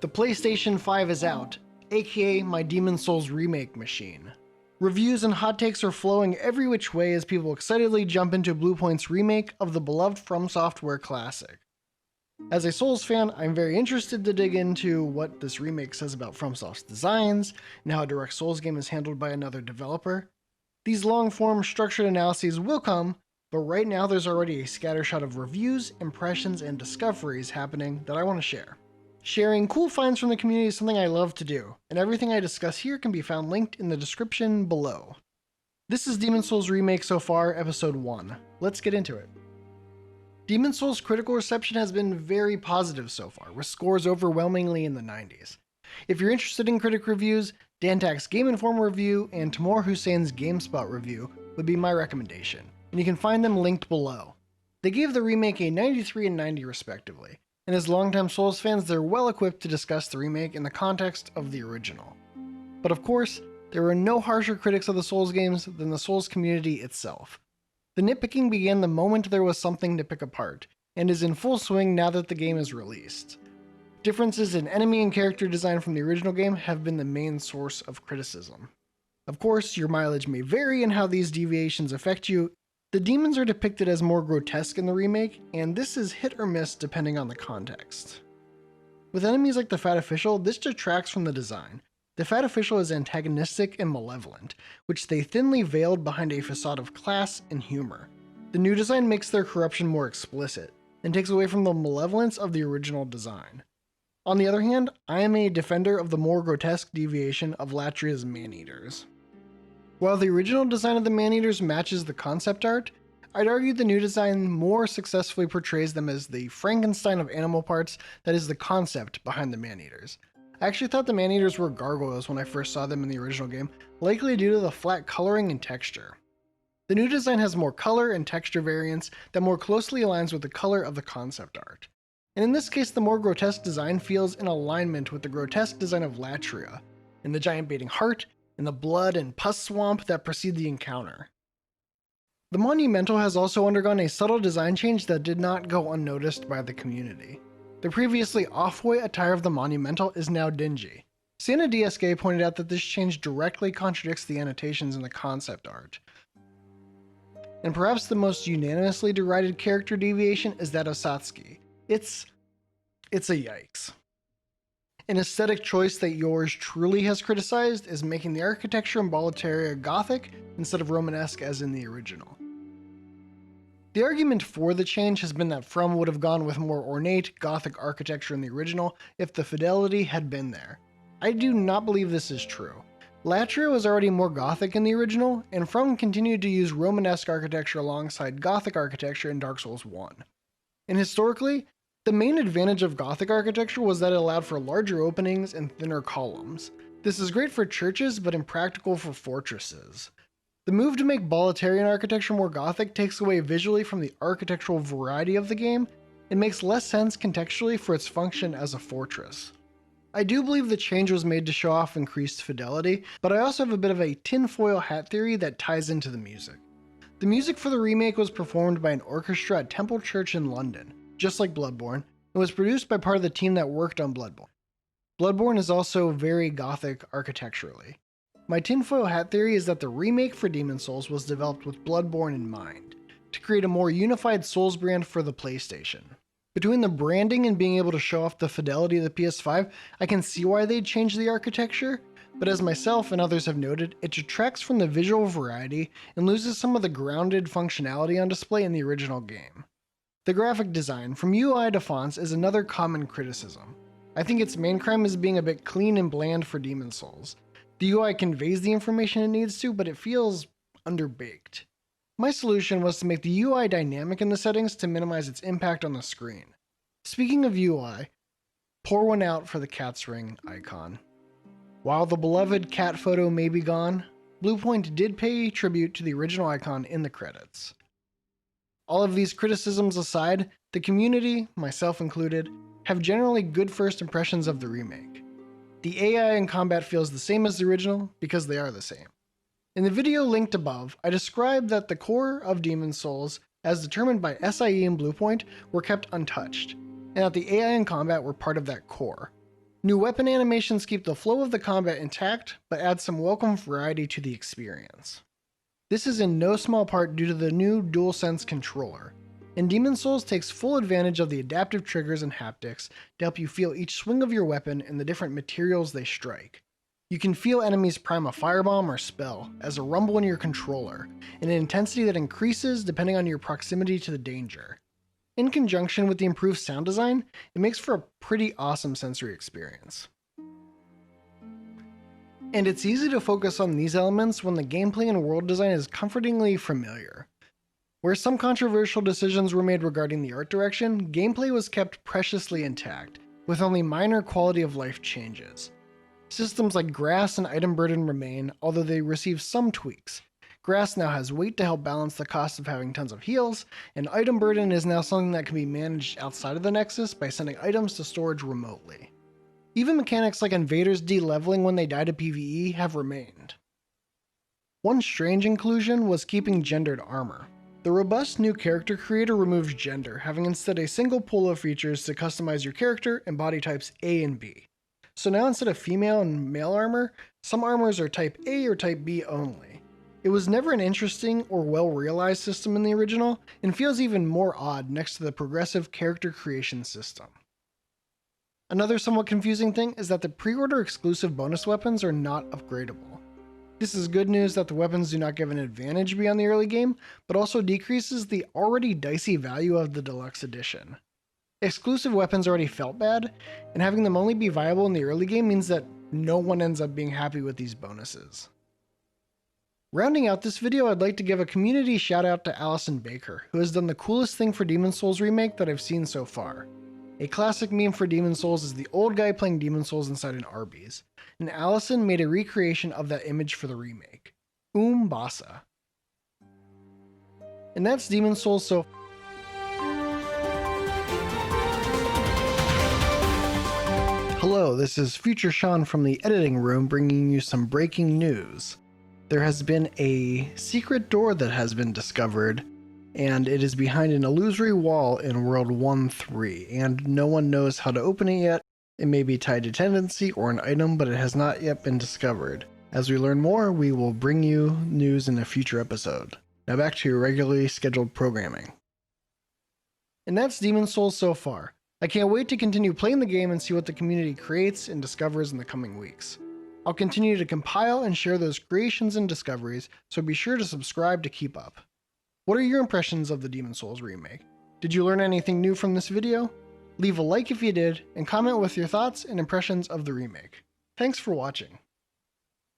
The PlayStation 5 is out, aka my Demon's Souls remake machine. Reviews and hot takes are flowing every which way as people excitedly jump into Bluepoint's remake of the beloved Fromsoftware classic. As a Souls fan, I'm very interested to dig into what this remake says about FromSoft's designs and how a direct Souls game is handled by another developer. These long-form, structured analyses will come, but right now there's already a scattershot of reviews, impressions, and discoveries happening that I want to share. Sharing cool finds from the community is something I love to do, and everything I discuss here can be found linked in the description below. This is Demon's Souls Remake so far, episode 1. Let's get into it. Demon's Souls' critical reception has been very positive so far, with scores overwhelmingly in the 90s. If you're interested in critic reviews, Dantak's Game Informer review and Tamor Hussein's GameSpot review would be my recommendation, and you can find them linked below. They gave the remake a 93 and 90 respectively, and as longtime Souls fans, they're well equipped to discuss the remake in the context of the original. But of course, there are no harsher critics of the Souls games than the Souls community itself. The nitpicking began the moment there was something to pick apart, and is in full swing now that the game is released. Differences in enemy and character design from the original game have been the main source of criticism. Of course, your mileage may vary in how these deviations affect you. The demons are depicted as more grotesque in the remake, and this is hit or miss depending on the context. With enemies like the Fat Official, this detracts from the design. The Fat Official is antagonistic and malevolent, which they thinly veiled behind a facade of class and humor. The new design makes their corruption more explicit, and takes away from the malevolence of the original design. On the other hand, I am a defender of the more grotesque deviation of Latria's man-eaters. While the original design of the man-eaters matches the concept art, I'd argue the new design more successfully portrays them as the Frankenstein of animal parts that is the concept behind the man-eaters. I actually thought the man-eaters were gargoyles when I first saw them in the original game, likely due to the flat coloring and texture. The new design has more color and texture variance that more closely aligns with the color of the concept art. And in this case, the more grotesque design feels in alignment with the grotesque design of Latria, and the giant beating heart, and the blood and pus swamp that precede the encounter. The Monumental has also undergone a subtle design change that did not go unnoticed by the community. The previously off-white attire of the Monumental is now dingy. Santa DSK pointed out that this change directly contradicts the annotations in the concept art. And perhaps the most unanimously derided character deviation is that of Satsuki. It's a yikes. An aesthetic choice that yours truly has criticized is making the architecture in Boletaria Gothic instead of Romanesque as in the original. The argument for the change has been that From would have gone with more ornate Gothic architecture in the original if the fidelity had been there. I do not believe this is true. Latria was already more Gothic in the original, and From continued to use Romanesque architecture alongside Gothic architecture in Dark Souls 1. And historically, the main advantage of Gothic architecture was that it allowed for larger openings and thinner columns. This is great for churches, but impractical for fortresses. The move to make Boletarian architecture more Gothic takes away visually from the architectural variety of the game, and makes less sense contextually for its function as a fortress. I do believe the change was made to show off increased fidelity, but I also have a bit of a tinfoil hat theory that ties into the music. The music for the remake was performed by an orchestra at Temple Church in London, just like Bloodborne, and was produced by part of the team that worked on Bloodborne. Bloodborne is also very Gothic architecturally. My tinfoil hat theory is that the remake for Demon's Souls was developed with Bloodborne in mind, to create a more unified Souls brand for the PlayStation. Between the branding and being able to show off the fidelity of the PS5, I can see why they'd change the architecture, but as myself and others have noted, it detracts from the visual variety and loses some of the grounded functionality on display in the original game. The graphic design, from UI to fonts, is another common criticism. I think its main crime is being a bit clean and bland for Demon's Souls. The UI conveys the information it needs to, but it feels underbaked. My solution was to make the UI dynamic in the settings to minimize its impact on the screen. Speaking of UI, pour one out for the cat's ring icon. While the beloved cat photo may be gone, Bluepoint did pay tribute to the original icon in the credits. All of these criticisms aside, the community, myself included, have generally good first impressions of the remake. The AI in combat feels the same as the original because they are the same. In the video linked above, I described that the core of Demon's Souls, as determined by SIE and Bluepoint, were kept untouched, and that the AI in combat were part of that core. New weapon animations keep the flow of the combat intact, but add some welcome variety to the experience. This is in no small part due to the new DualSense controller, and Demon's Souls takes full advantage of the adaptive triggers and haptics to help you feel each swing of your weapon and the different materials they strike. You can feel enemies prime a firebomb or spell as a rumble in your controller, and an intensity that increases depending on your proximity to the danger. In conjunction with the improved sound design, it makes for a pretty awesome sensory experience. And it's easy to focus on these elements when the gameplay and world design is comfortingly familiar. Where some controversial decisions were made regarding the art direction, gameplay was kept preciously intact, with only minor quality of life changes. Systems like grass and item burden remain, although they receive some tweaks. Grass now has weight to help balance the cost of having tons of heals, and item burden is now something that can be managed outside of the Nexus by sending items to storage remotely. Even mechanics like invaders de-leveling when they die to PvE have remained. One strange inclusion was keeping gendered armor. The robust new character creator removes gender, having instead a single pool of features to customize your character and body types A and B. So now instead of female and male armor, some armors are type A or type B only. It was never an interesting or well-realized system in the original, and feels even more odd next to the progressive character creation system. Another somewhat confusing thing is that the pre-order exclusive bonus weapons are not upgradable. This is good news that the weapons do not give an advantage beyond the early game, but also decreases the already dicey value of the deluxe edition. Exclusive weapons already felt bad, and having them only be viable in the early game means that no one ends up being happy with these bonuses. Rounding out this video, I'd like to give a community shout out to Allison Baker, who has done the coolest thing for Demon's Souls Remake that I've seen so far. A classic meme for Demon's Souls is the old guy playing Demon's Souls inside an Arby's, and Allison made a recreation of that image for the remake. Basa. And that's Demon's Souls so Hello, this is Future Sean from the editing room bringing you some breaking news. There has been a secret door that has been discovered, and it is behind an illusory wall in World 1.3, and no one knows how to open it yet. It may be tied to tendency or an item, but it has not yet been discovered. As we learn more, we will bring you news in a future episode. Now back to your regularly scheduled programming. And that's Demon's Souls so far. I can't wait to continue playing the game and see what the community creates and discovers in the coming weeks. I'll continue to compile and share those creations and discoveries, so be sure to subscribe to keep up. What are your impressions of the Demon's Souls remake? Did you learn anything new from this video? Leave a like if you did, and comment with your thoughts and impressions of the remake. Thanks for watching.